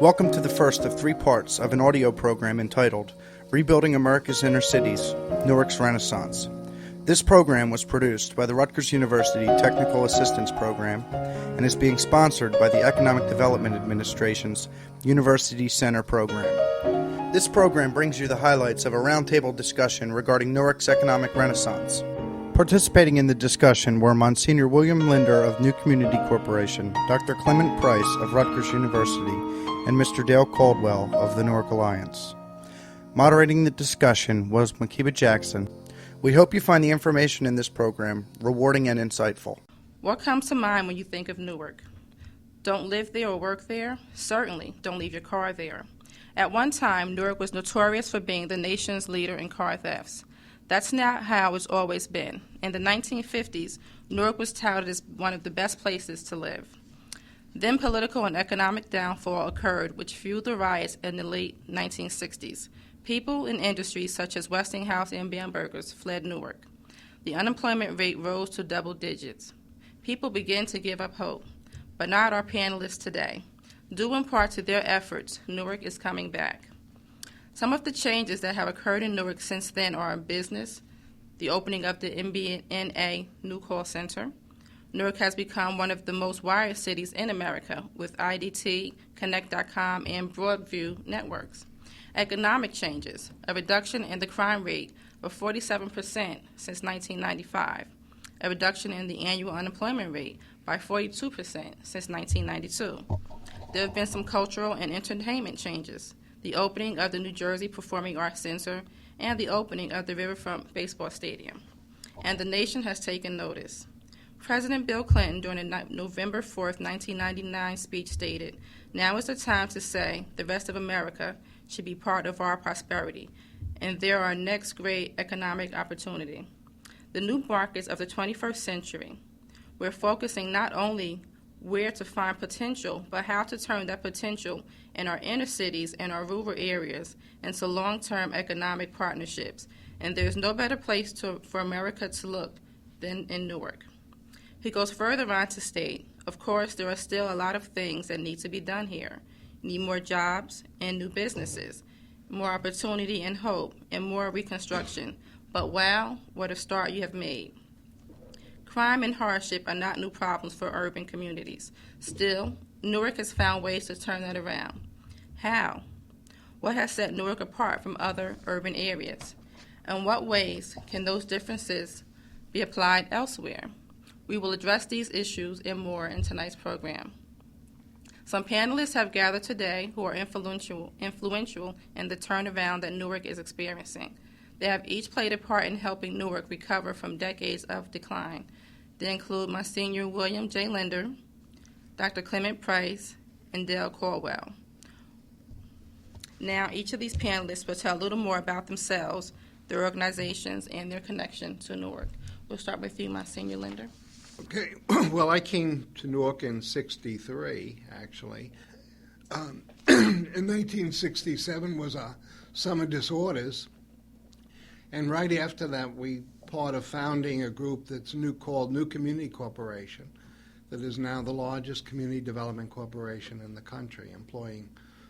Welcome to the first of 3 parts of an audio program entitled Rebuilding America's Inner Cities, Newarks Renaissance. This program was produced by the Rutgers University Technical Assistance Program and is being sponsored by the Economic Development Administration's University Center Program. This program brings you the highlights of a roundtable discussion regarding Newark's economic renaissance. Participating in the discussion were Monsignor William Linder of New Community Corporation, Dr. Clement Price of Rutgers University, and Mr. Dale Caldwell of the Newark Alliance. Moderating the discussion was Makiba Jackson. We hope you find the information in this program rewarding and insightful. What comes to mind when you think of Newark? Don't live there or work there? Certainly, don't leave your car there. At one time, Newark was notorious for being the nation's leader in car thefts. That's not how it's always been. In the 1950s, Newark was touted as one of the best places to live. Then political and economic downfall occurred, which fueled the riots in the late 1960s. People in industries such as Westinghouse and Bamberger's fled Newark. The unemployment rate rose to double digits. People began to give up hope, but not our panelists today. Due in part to their efforts, Newark is coming back. Some of the changes that have occurred in Newark since then are in business, the opening of the MBNA new call center. Newark has become one of the most wired cities in America with IDT, Connect.com, and Broadview networks. Economic changes, a reduction in the crime rate of 47% since 1995, a reduction in the annual unemployment rate by 42% since 1992. There have been some cultural and entertainment changes, the opening of the New Jersey Performing Arts Center, and the opening of the Riverfront Baseball Stadium. And the nation has taken notice. President Bill Clinton, during a November 4, 1999 speech stated, "Now is the time to say the rest of America should be part of our prosperity, and they're our next great economic opportunity." The new markets of the 21st century. We're focusing not only where to find potential, but how to turn that potential in our inner cities and our rural areas into long-term economic partnerships. And there's no better place for America to look than in Newark. He goes further on to state, of course, there are still a lot of things that need to be done here. You need more jobs and new businesses, more opportunity and hope, and more reconstruction. But wow, what a start you have made. Crime and hardship are not new problems for urban communities. Still, Newark has found ways to turn that around. How? What has set Newark apart from other urban areas? And what ways can those differences be applied elsewhere? We will address these issues and more in tonight's program. Some panelists have gathered today who are influential in the turnaround that Newark is experiencing. They have each played a part in helping Newark recover from decades of decline. They include Monsignor William J. Linder, Dr. Clement Price, and Dale Caldwell. Now, each of these panelists will tell a little more about themselves, their organizations, and their connection to Newark. We'll start with you, Monsignor Linder. Okay, well, I came to Newark in '63, actually. In 1967 was a summer disorders, and right after that we part of founding a group that's called New Community Corporation that is now the largest community development corporation in the country, employing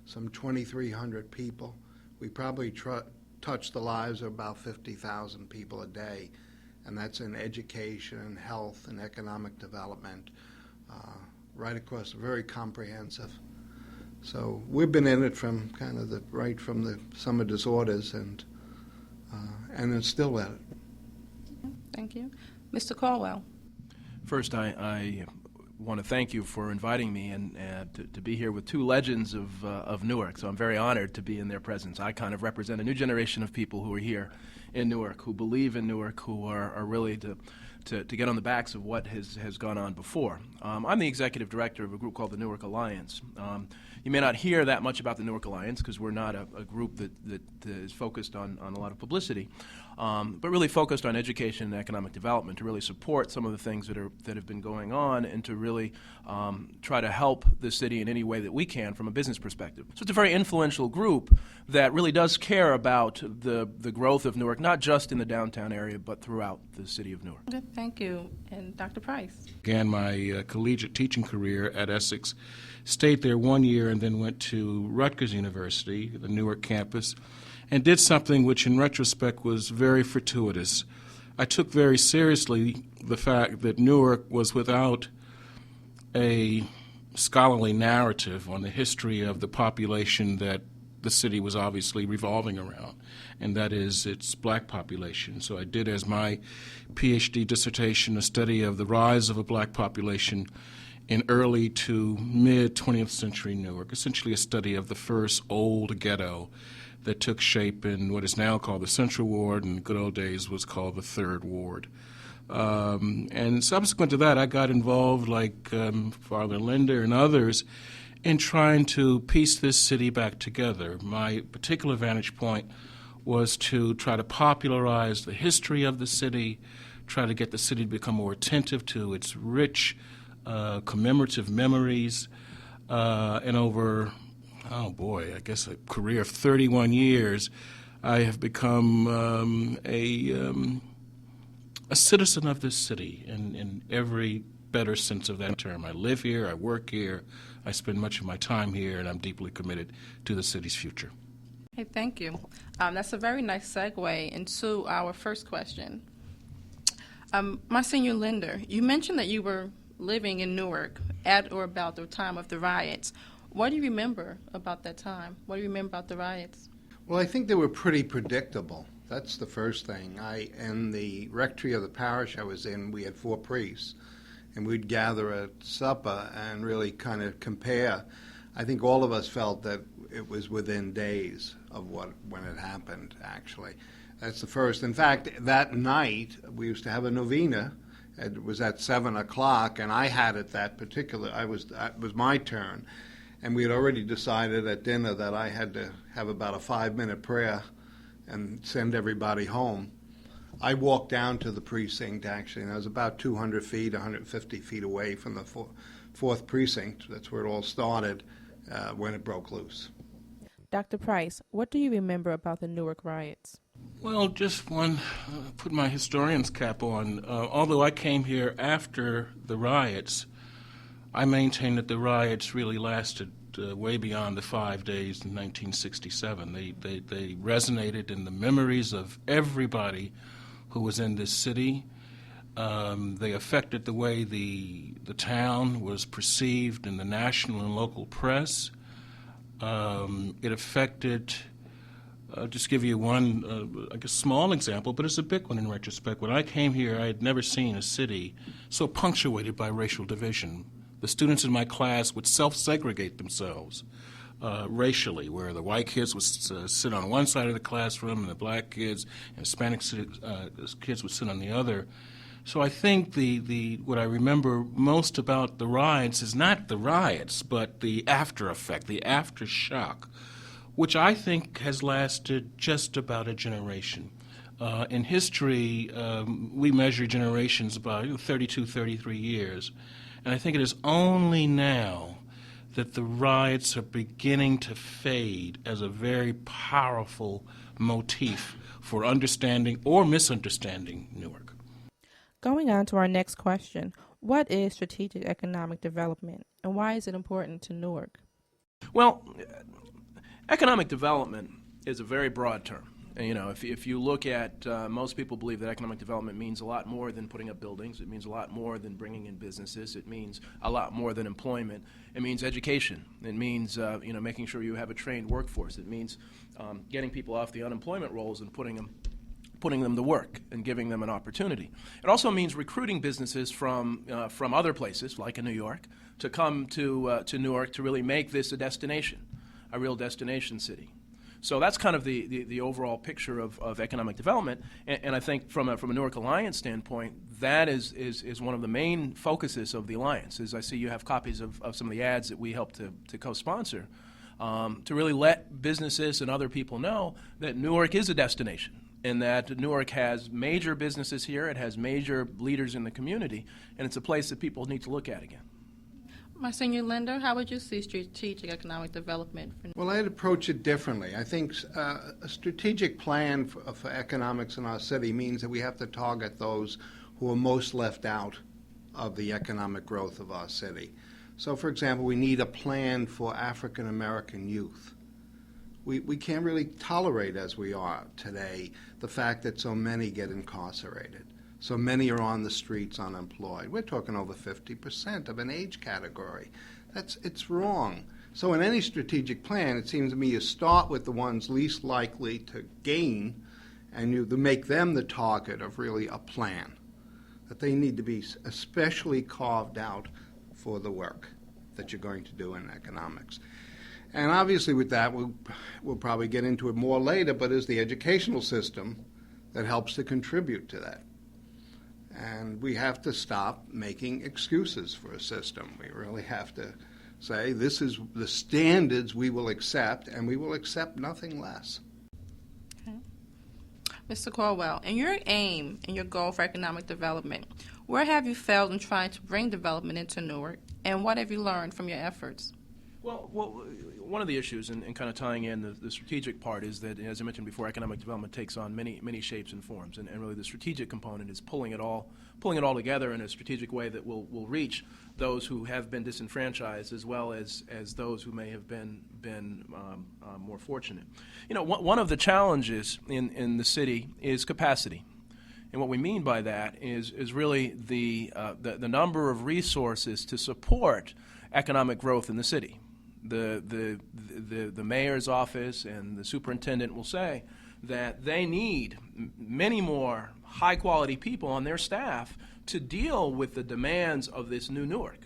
some 2,300 people. We probably touch the lives of about 50,000 people a day, and that's in education, health, and economic development, right across, very comprehensive. So we've been in it from kind of right from the summer disorders, and it's still at it. Thank you. Mr. Caldwell. First, I want to thank you for inviting me and to be here with two legends of Newark. So I'm very honored to be in their presence. I kind of represent a new generation of people who are here in Newark, who believe in Newark, who are really to get on the backs of what has gone on before. I'm the executive director of a group called the Newark Alliance. You may not hear that much about the Newark Alliance because we're not a group that is focused on a lot of publicity. but really focused on education and economic development to really support some of the things that have been going on and to really try to help the city in any way that we can from a business perspective. So it's a very influential group that really does care about the growth of Newark, not just in the downtown area, but throughout the city of Newark. Good, thank you. And Dr. Price? Began my collegiate teaching career at Essex, stayed there 1 year, and then went to Rutgers University, the Newark campus, and did something which in retrospect was very fortuitous. I took very seriously the fact that Newark was without a scholarly narrative on the history of the population that the city was obviously revolving around, and that is its black population. So I did as my PhD dissertation a study of the rise of a black population in early to mid-20th century Newark, essentially a study of the first old ghetto that took shape in what is now called the Central Ward, and in the good old days was called the Third Ward. And subsequent to that, I got involved, like Father Linder and others, in trying to piece this city back together. My particular vantage point was to try to popularize the history of the city, try to get the city to become more attentive to its rich commemorative memories, and over, I guess a career of 31 years, I have become a citizen of this city in every better sense of that term. I live here, I work here, I spend much of my time here, and I'm deeply committed to the city's future. Hey, thank you. That's a very nice segue into our first question. Monsignor Linder, you mentioned that you were living in Newark at or about the time of the riots. What do you remember about that time? What do you remember about the riots? Well, I think they were pretty predictable. That's the first thing. In the rectory of the parish I was in, we had 4 priests, and we'd gather at supper and really kind of compare. I think all of us felt that it was within days of when it happened, actually. That's the first. In fact, that night, we used to have a novena. It was at 7 o'clock, and I had it it was my turn. And we had already decided at dinner that I had to have about a 5-minute prayer and send everybody home. I walked down to the precinct, actually, and I was about 200 feet, 150 feet away from the 4th precinct. That's where it all started when it broke loose. Dr. Price, what do you remember about the Newark riots? Well, just one, put my historian's cap on. Although I came here after the riots, I maintain that the riots really lasted way beyond the 5 days in 1967. They resonated in the memories of everybody who was in this city. They affected the way the town was perceived in the national and local press. It affected, just give you one, I guess, small example, but it's a big one in retrospect. When I came here, I had never seen a city so punctuated by racial division. The students in my class would self-segregate themselves racially, where the white kids would sit on one side of the classroom and the black kids and Hispanic kids would sit on the other. So I think what I remember most about the riots is not the riots, but the after effect, the aftershock, which I think has lasted just about a generation. In history, we measure generations about 32, 33 years. And I think it is only now that the riots are beginning to fade as a very powerful motif for understanding or misunderstanding Newark. Going on to our next question, what is strategic economic development, and why is it important to Newark? Well, economic development is a very broad term. You know, if you look at, most people believe that economic development means a lot more than putting up buildings. It means a lot more than bringing in businesses. It means a lot more than employment. It means education. It means, making sure you have a trained workforce. It means getting people off the unemployment rolls and putting them to work and giving them an opportunity. It also means recruiting businesses from other places, like in New York, to come to Newark to really make this a destination, a real destination city. So that's kind of the overall picture of economic development, and I think from a Newark Alliance standpoint, that is one of the main focuses of the Alliance. As I see you have copies of some of the ads that we help to co-sponsor, to really let businesses and other people know that Newark is a destination, in that Newark has major businesses here, it has major leaders in the community, and it's a place that people need to look at again. Monsignor Linder, how would you see strategic economic development? Well, I'd approach it differently. I think a strategic plan for economics in our city means that we have to target those who are most left out of the economic growth of our city. So, for example, we need a plan for African American youth. We can't really tolerate, as we are today, the fact that so many get incarcerated. So many are on the streets unemployed. We're talking over 50% of an age category. It's wrong. So in any strategic plan, it seems to me you start with the ones least likely to gain, and you make them the target of really a plan, that they need to be especially carved out for the work that you're going to do in economics. And obviously with that, we'll probably get into it more later, but it's the educational system that helps to contribute to that. And we have to stop making excuses for a system. We really have to say this is the standards we will accept, and we will accept nothing less. Okay. Mr. Caldwell, in your aim and your goal for economic development, where have you failed in trying to bring development into Newark, and what have you learned from your efforts? Well, one of the issues, and kind of tying in the strategic part, is that, as I mentioned before, economic development takes on many shapes and forms, and really the strategic component is pulling it all together in a strategic way that will reach those who have been disenfranchised, as well as those who may have been more fortunate. You know, one of the challenges in the city is capacity. And what we mean by that is really the number of resources to support economic growth in the city. The mayor's office and the superintendent will say that they need many more high-quality people on their staff to deal with the demands of this new Newark.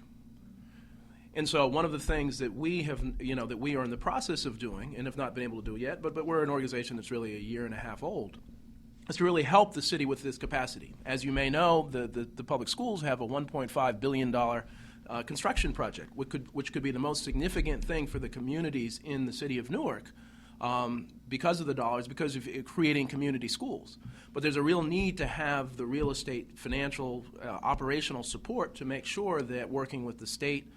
And so one of the things that we have, that we are in the process of doing, and have not been able to do yet, but we're an organization that's really a year and a half old, is to really help the city with this capacity. As you may know, the public schools have a $1.5 billion construction project, which could be the most significant thing for the communities in the city of Newark because of the dollars, because of creating community schools. But there's a real need to have the real estate, financial, operational support to make sure that working with the state,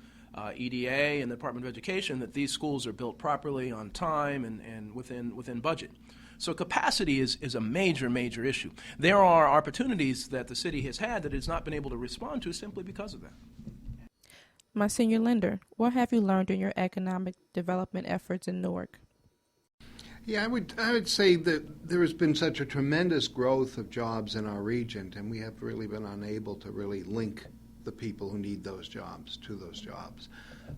EDA, and the Department of Education, that these schools are built properly, on time, and within budget. So capacity is a major issue. There are opportunities that the city has had that it has not been able to respond to simply because of that. Monsignor Linder, what have you learned in your economic development efforts in Newark? Yeah, I would say that there has been such a tremendous growth of jobs in our region, and we have really been unable to really link the people who need those jobs to those jobs.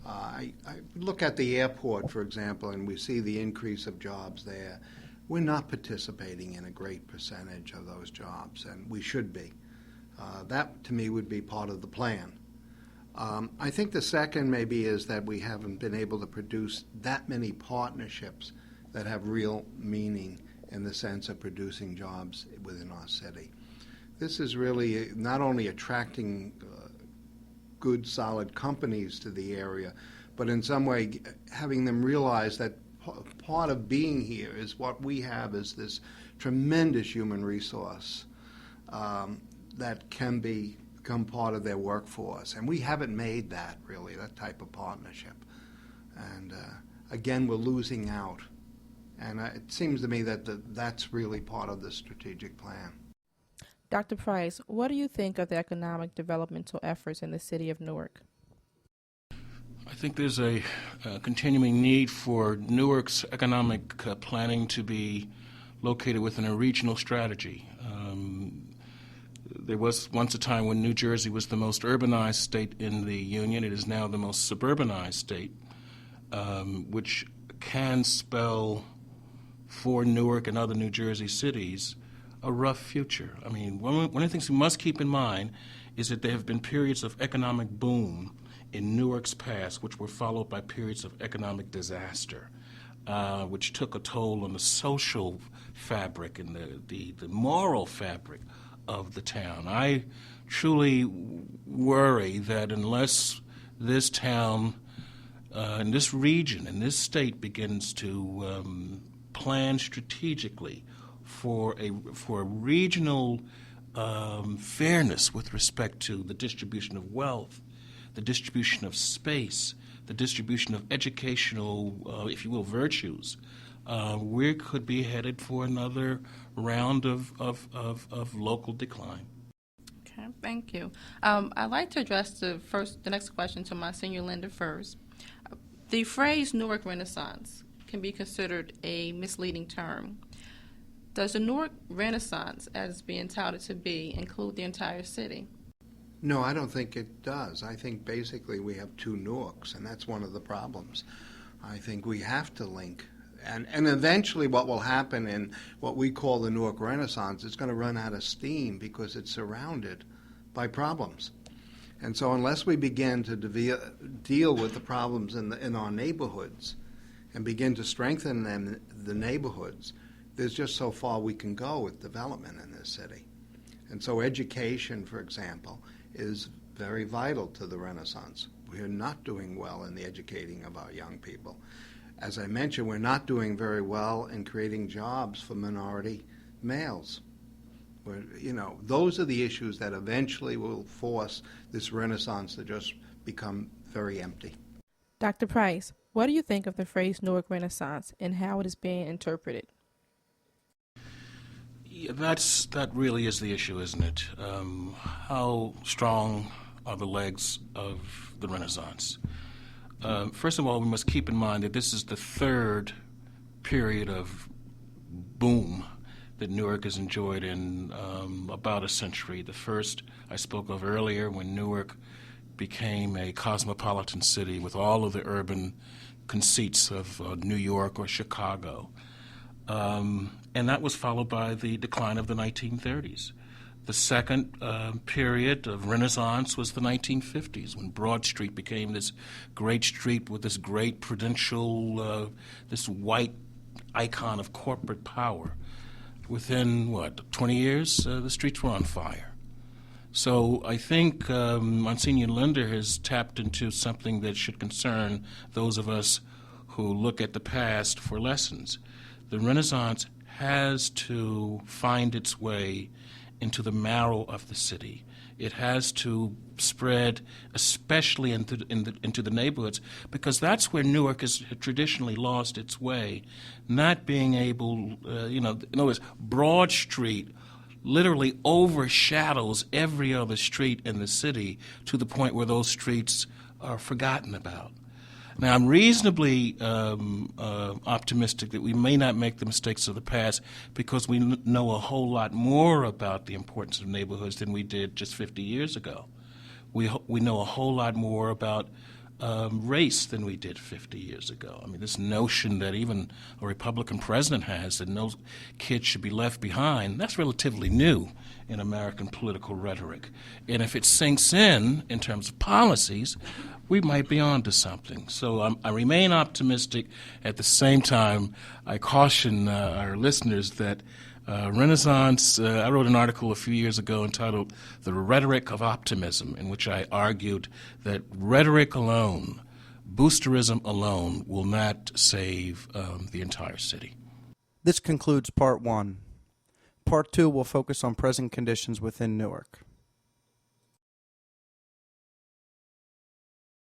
I look at the airport, for example, and we see the increase of jobs there. We're not participating in a great percentage of those jobs, and we should be. That, to me, would be part of the plan. I think the second maybe is that we haven't been able to produce that many partnerships that have real meaning in the sense of producing jobs within our city. This is really not only attracting good, solid companies to the area, but in some way having them realize that part of being here is what we have is this tremendous human resource that can become part of their workforce. And we haven't made that, really, that type of partnership. And again, we're losing out. And it seems to me that that's really part of the strategic plan. Dr. Price, what do you think of the economic developmental efforts in the city of Newark? I think there's a continuing need for Newark's economic planning to be located within a regional strategy. There was once a time when New Jersey was the most urbanized state in the Union. It is now the most suburbanized state, which can spell for Newark and other New Jersey cities a rough future. I mean, one of the things we must keep in mind is that there have been periods of economic boom in Newark's past, which were followed by periods of economic disaster, which took a toll on the social fabric and the moral fabric of the town. I truly worry that unless this town, and this region, and this state begins to plan strategically for a regional fairness with respect to the distribution of wealth, the distribution of space, the distribution of educational, if you will, virtues, we could be headed for another round of local decline. Okay, thank you. I'd like to address the next question to Monsignor Linder first. The phrase Newark Renaissance can be considered a misleading term. Does the Newark Renaissance, as being touted to be, include the entire city? No, I don't think it does. I think basically we have two Newarks, and that's one of the problems. I think we have to link. And eventually what will happen in what we call the Newark Renaissance is going to run out of steam because it's surrounded by problems. And so unless we begin to deal with the problems in our neighborhoods and begin to strengthen the neighborhoods, there's just so far we can go with development in this city. And so education, for example, is very vital to the Renaissance. We are not doing well in the educating of our young people. As I mentioned, we're not doing very well in creating jobs for minority males. Those are the issues that eventually will force this Renaissance to just become very empty. Dr. Price, what do you think of the phrase Newark Renaissance and how it is being interpreted? Yeah, that really is the issue, isn't it? How strong are the legs of the Renaissance? First of all, we must keep in mind that this is the third period of boom that Newark has enjoyed in about a century. The first I spoke of earlier, when Newark became a cosmopolitan city with all of the urban conceits of New York or Chicago. And that was followed by the decline of the 1930s. The second period of Renaissance was the 1950s, when Broad Street became this great street with this great prudential, this white icon of corporate power. Within, 20 years, the streets were on fire. So I think Monsignor Linder has tapped into something that should concern those of us who look at the past for lessons. The Renaissance has to find its way into the marrow of the city. It has to spread, especially into the neighborhoods, because that's where Newark has traditionally lost its way. Not being able, in other words, Broad Street literally overshadows every other street in the city to the point where those streets are forgotten about. Now, I'm reasonably optimistic that we may not make the mistakes of the past because we know a whole lot more about the importance of neighborhoods than we did just 50 years ago. We know a whole lot more about race than we did 50 years ago. I mean, this notion that even a Republican president has that no kid should be left behind, that's relatively new in American political rhetoric. And if it sinks in terms of policies, we might be on to something. So I remain optimistic. At the same time, I caution our listeners that Renaissance, I wrote an article a few years ago entitled The Rhetoric of Optimism, in which I argued that rhetoric alone, boosterism alone, will not save the entire city. This concludes Part 1. Part 2 will focus on present conditions within Newark.